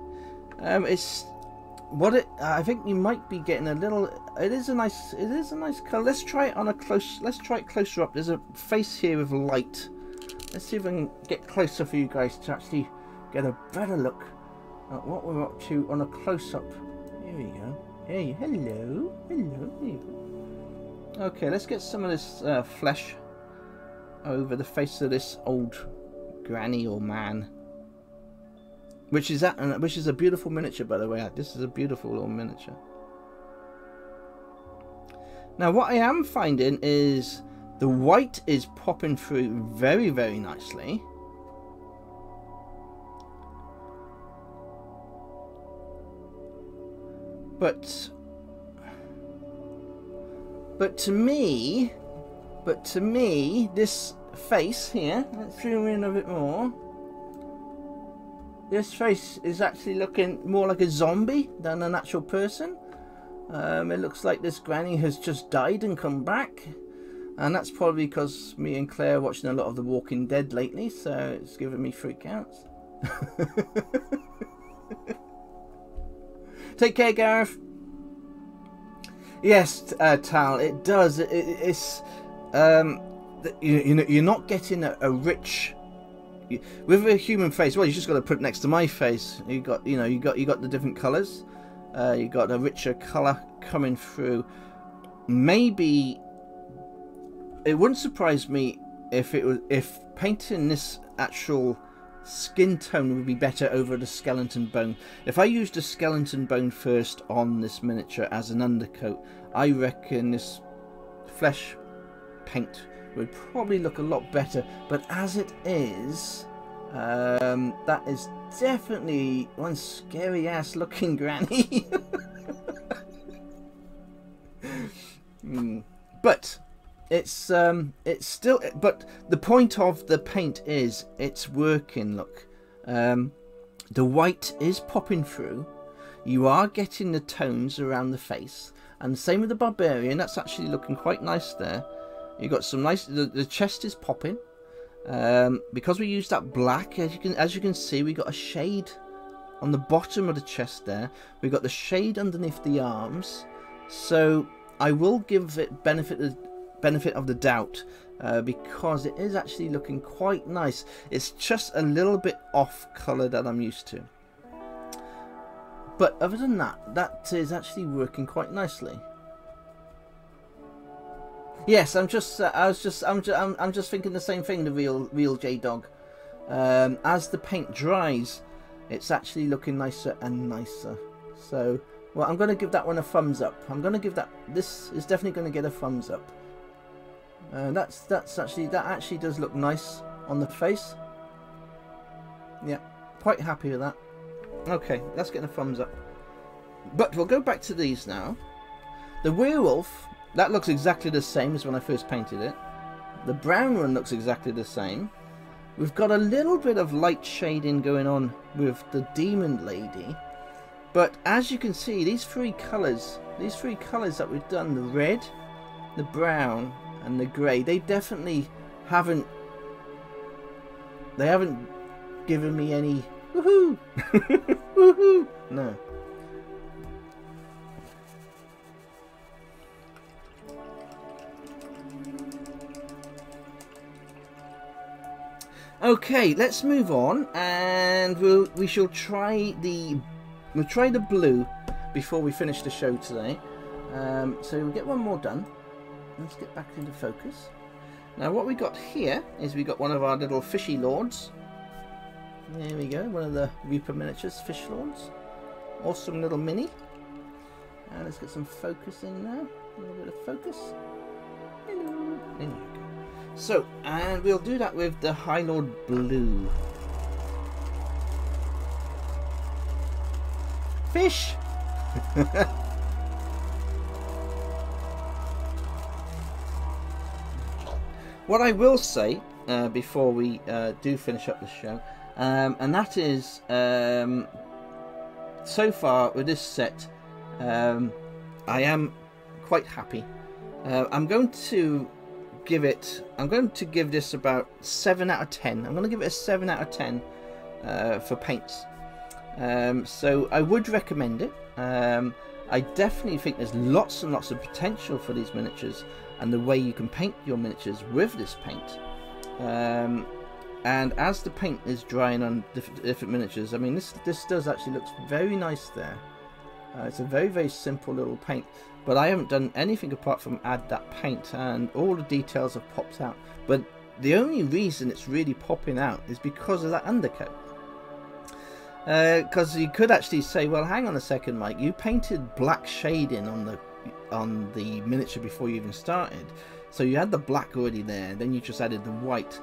S1: I think you might be getting a little. It is a nice color. Let's try it on a close. Let's try it closer up. There's a face here with light. Let's see if I can get closer for you guys to actually get a better look at what we're up to on a close up. Here we go. Hey, hello. Here you go. Okay, let's get some of this flesh over the face of this old granny or man. Which is a beautiful miniature, by the way. This is a beautiful little miniature. Now, what I am finding is the white is popping through very, very nicely. But to me, this face here, let's zoom in a bit more. This face is actually looking more like a zombie than an actual person. It looks like this granny has just died and come back. And that's probably because me and Claire are watching a lot of The Walking Dead lately, so it's giving me freakouts. Take care, Gareth. Yes, Tal, it does. It's you're not getting a rich. With a human face, well, you just got to put it next to my face. You got the different colours. You got a richer colour coming through. Maybe it wouldn't surprise me if painting this actual skin tone would be better over the skeleton bone. If I used the skeleton bone first on this miniature as an undercoat, I reckon this flesh paint would probably look a lot better. But as it is, that is definitely one scary ass looking granny. But it's still, but the point of the paint is it's working. Look, the white is popping through. You are getting the tones around the face, and the same with the barbarian. That's actually looking quite nice there. You got some nice. The chest is popping because we used that black. As you can see, we got a shade on the bottom of the chest there. We got the shade underneath the arms. So I will give it benefit of the doubt because it is actually looking quite nice. It's just a little bit off colour that I'm used to. But other than that, that is actually working quite nicely. Yes, I'm just thinking the same thing. The real J Dog. As the paint dries, it's actually looking nicer and nicer. So, well, I'm going to give that one a thumbs up. I'm going to give that. This is definitely going to get a thumbs up. That actually does look nice on the face. Yeah, quite happy with that. Okay, that's getting a thumbs up. But we'll go back to these now. The werewolf. That looks exactly the same as when I first painted it. The brown one looks exactly the same. We've got a little bit of light shading going on with the demon lady. But as you can see, these three colours that we've done, the red, the brown and the grey, they definitely haven't given me any woohoo. Woohoo. No. Okay, let's move on, and we shall try the blue before we finish the show today. So we'll get one more done. Let's get back into focus. Now what we got here is we got one of our little fishy lords. There we go, one of the Reaper miniatures fish lords. Awesome little mini. And let's get some focus in there. A little bit of focus. Hello. There you go. So, and we'll do that with the High Lord Blue. Fish! What I will say, before we do finish up the show, and that is, so far with this set, I am quite happy. I'm going to give this about 7 out of 10. I'm going to give it a 7 out of 10 for paints. So I would recommend it. I definitely think there's lots and lots of potential for these miniatures and the way you can paint your miniatures with this paint. And as the paint is drying on different miniatures, I mean, this does actually looks very nice there. It's a very, very simple little paint, but I haven't done anything apart from add that paint, and all the details have popped out. But the only reason it's really popping out is because of that undercoat. Because you could actually say, well, hang on a second, Mike, you painted black shading on the miniature before you even started, so you had the black already there, then you just added the white.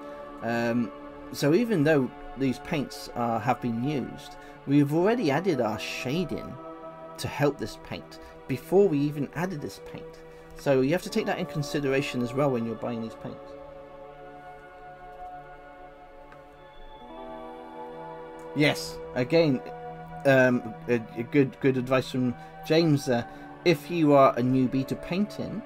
S1: So even though these paints have been used, we've already added our shading to help this paint before we even added this paint. So you have to take that in consideration as well when you're buying these paints. Yes, again, a good advice from James. If you are a newbie to painting,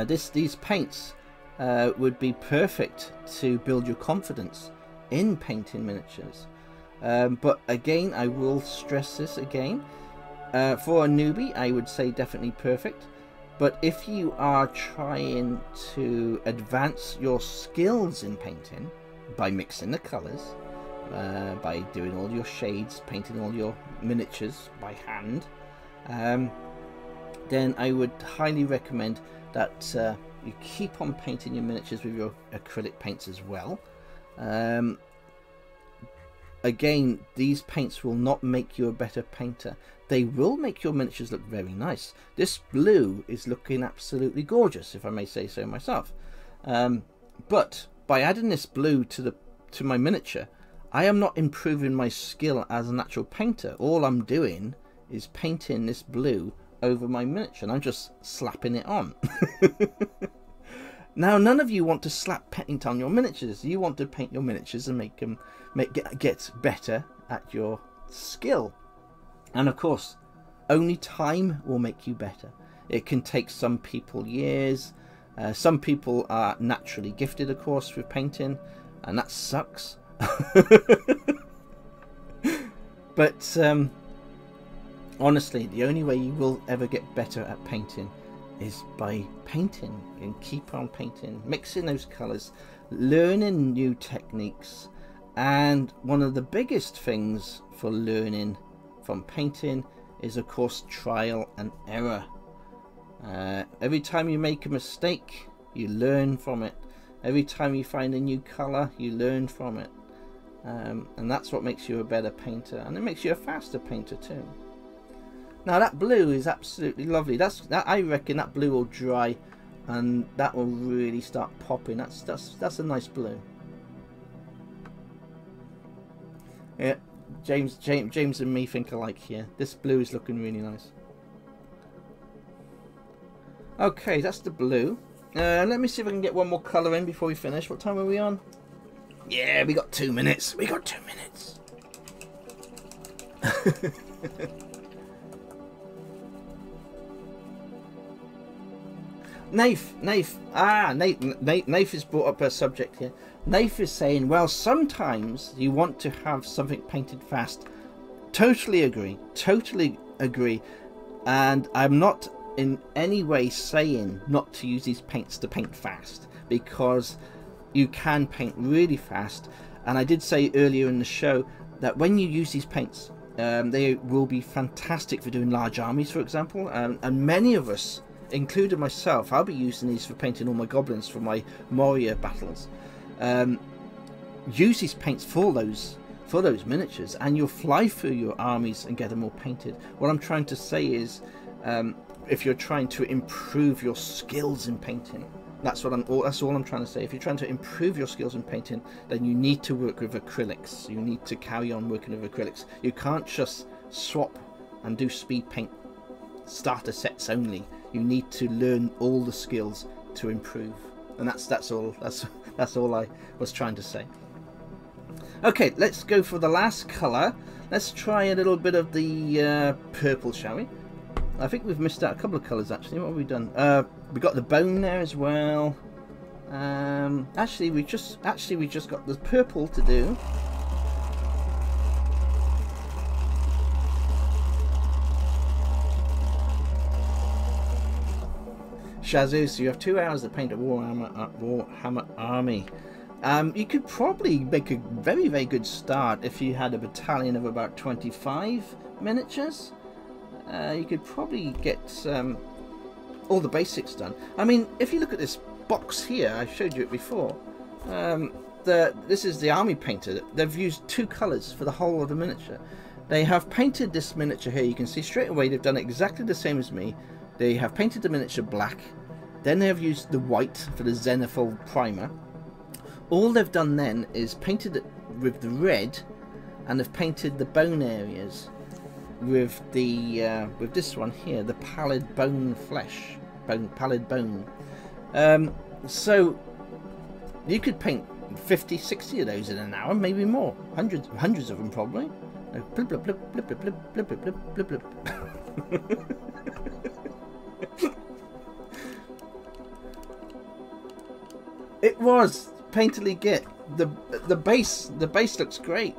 S1: these paints would be perfect to build your confidence in painting miniatures. But again, I will stress this again. For a newbie, I would say definitely perfect. But if you are trying to advance your skills in painting by mixing the colours, by doing all your shades, painting all your miniatures by hand, then I would highly recommend that you keep on painting your miniatures with your acrylic paints as well. Again, these paints will not make you a better painter. They will make your miniatures look very nice. This blue is looking absolutely gorgeous, if I may say so myself. But by adding this blue to my miniature, I am not improving my skill as an actual painter. All I'm doing is painting this blue over my miniature, and I'm just slapping it on. Now, none of you want to slap paint on your miniatures. You want to paint your miniatures and make them get better at your skill. And of course, only time will make you better. It can take some people years. Some people are naturally gifted, of course, with painting, and that sucks. But honestly, the only way you will ever get better at painting is by painting, and keep on painting, mixing those colours, learning new techniques. And one of the biggest things for learning from painting is, of course, trial and error. Every time you make a mistake, you learn from it. Every time you find a new colour, you learn from it. And that's what makes you a better painter, and it makes you a faster painter too. Now, that blue is absolutely lovely. I reckon that blue will dry, and that will really start popping. That's a nice blue. Yeah, James and me think alike here. This blue is looking really nice. Okay, that's the blue. Let me see if I can get one more colour in before we finish. What time are we on? Yeah, we got 2 minutes. We got 2 minutes. Nath has brought up a subject here. Nath is saying, well, sometimes you want to have something painted fast. Totally agree. Totally agree. And I'm not in any way saying not to use these paints to paint fast, because you can paint really fast. And I did say earlier in the show that when you use these paints, they will be fantastic for doing large armies, for example. And many of us, including myself, I'll be using these for painting all my goblins for my Moria battles. Use these paints for those miniatures, and you'll fly through your armies and get them all painted. What I'm trying to say is, if you're trying to improve your skills in painting, that's all I'm trying to say. If you're trying to improve your skills in painting, then you need to work with acrylics. You need to carry on working with acrylics. You can't just swap and do speed paint starter sets only. You need to learn all the skills to improve, and that's all I was trying to say. Okay, let's go for the last colour. Let's try a little bit of the purple, shall we? I think we've missed out a couple of colours actually. What have we done? We got the bone there as well. Actually, we just got the purple to do. Shazoo, so you have 2 hours to paint a Warhammer army. You could probably make a very, very good start if you had a battalion of about 25 miniatures. You could probably get all the basics done. I mean, if you look at this box here, I showed you it before. This is the army painter. They've used 2 colours for the whole of the miniature. They have painted this miniature here. You can see straight away they've done exactly the same as me. They have painted the miniature black. Then they have used the white for the Zenithal primer. All they've done then is painted it with the red, and they've painted the bone areas with the with this one here, the pallid bone flesh, pallid bone. So you could paint 50, 60 of those in an hour, maybe more, hundreds of them probably. Blip, blip, blip, blip, blip, blip, blip, blip, blip, blip. It was painterly git. The base looks great.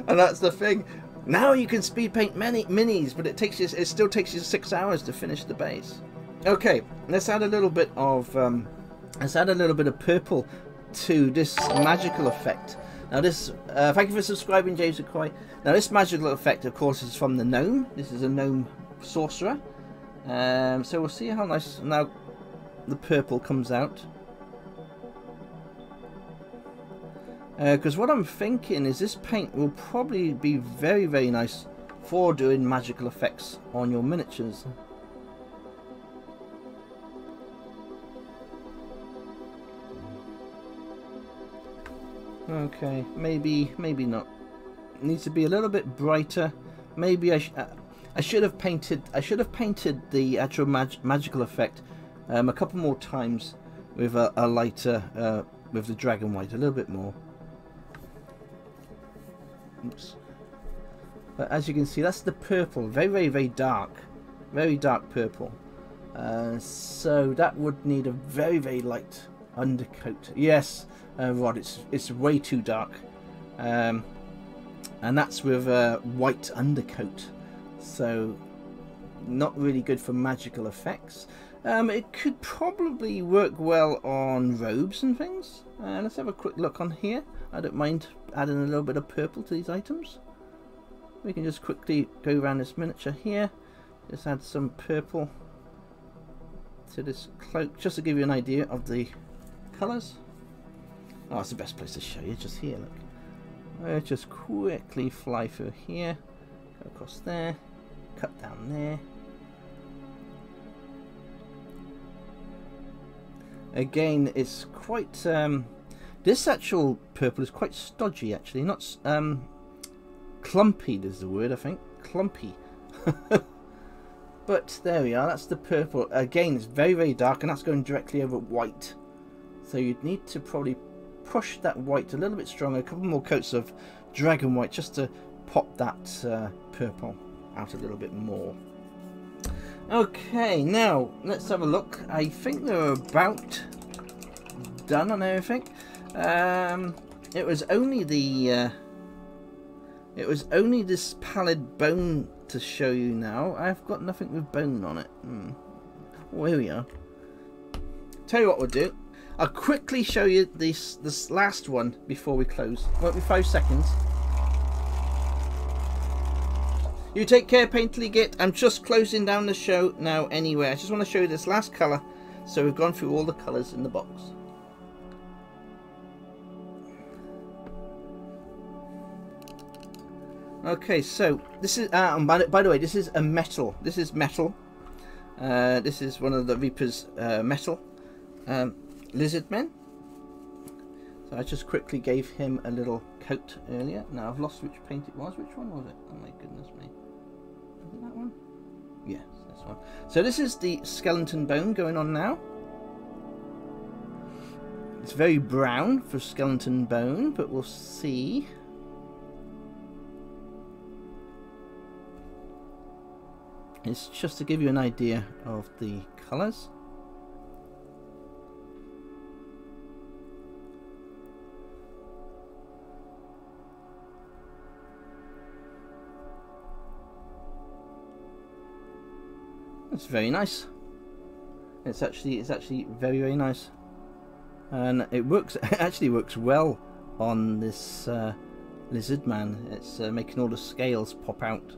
S1: And that's the thing. Now you can speed paint many minis, but it still takes you 6 hours to finish the base. Okay, let's add a little bit of purple to this magical effect. Now this, thank you for subscribing, James McCoy. Now this magical effect, of course, is from the gnome. This is a gnome sorcerer. So we'll see how nice now the purple comes out. Because what I'm thinking is this paint will probably be very, very nice for doing magical effects on your miniatures. Okay, maybe not. It needs to be a little bit brighter. Maybe I should have painted the actual magical effect a couple more times with a lighter with the dragon white, a little bit more. Oops. But as you can see, that's the purple, very, very, very dark purple. So that would need a very, very light undercoat. Yes, Rod, it's way too dark, and that's with a white undercoat, so not really good for magical effects. It could probably work well on robes and things. Let's have a quick look on here. I don't mind adding a little bit of purple to these items. We can just quickly go around this miniature here, just add some purple to this cloak, just to give you an idea of the colours. Oh, it's the best place to show you, just here, look. Let's just quickly fly through here, go across there, cut down there. Again, it's quite this actual purple is quite stodgy, actually, not clumpy is the word, I think, clumpy. But there we are, that's the purple. Again, it's very, very dark, and that's going directly over white, so you'd need to probably push that white a little bit stronger, a couple more coats of dragon white, just to pop that purple out a little bit more. Okay, now let's have a look. I think they're about done on everything. It was only this pallid bone to show you now. I've got nothing with bone on it. Oh, here we are. Tell you what we'll do. I'll quickly show you this last one before we close. Won't be 5 seconds. You take care, Painterly Git. I'm just closing down the show now anyway. I just want to show you this last colour. So we've gone through all the colours in the box. Okay, so this is by the way, this is a metal. This is metal. This is one of the Reaper's metal lizard men. So I just quickly gave him a little coat earlier. Now I've lost which paint it was. Which one was it? Oh my goodness me. Is it that one? Yes, this one. So this is the skeleton bone going on now. It's very brown for skeleton bone, but we'll see. It's just to give you an idea of the colours. It's very nice. It's actually very, very nice, and it works. It actually works well on this lizard man. It's making all the scales pop out.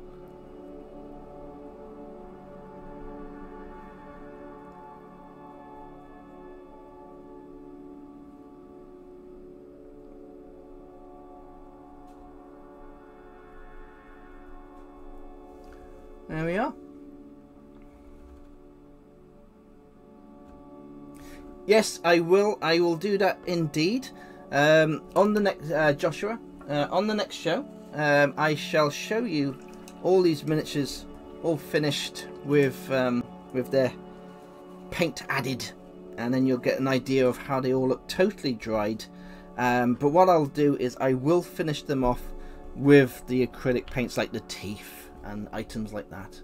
S1: There we are. Yes, I will do that indeed. On the next Joshua, on the next show, I shall show you all these miniatures all finished with their paint added, and then you'll get an idea of how they all look totally dried. But what I'll do is I will finish them off with the acrylic paints, like the teeth and items like that.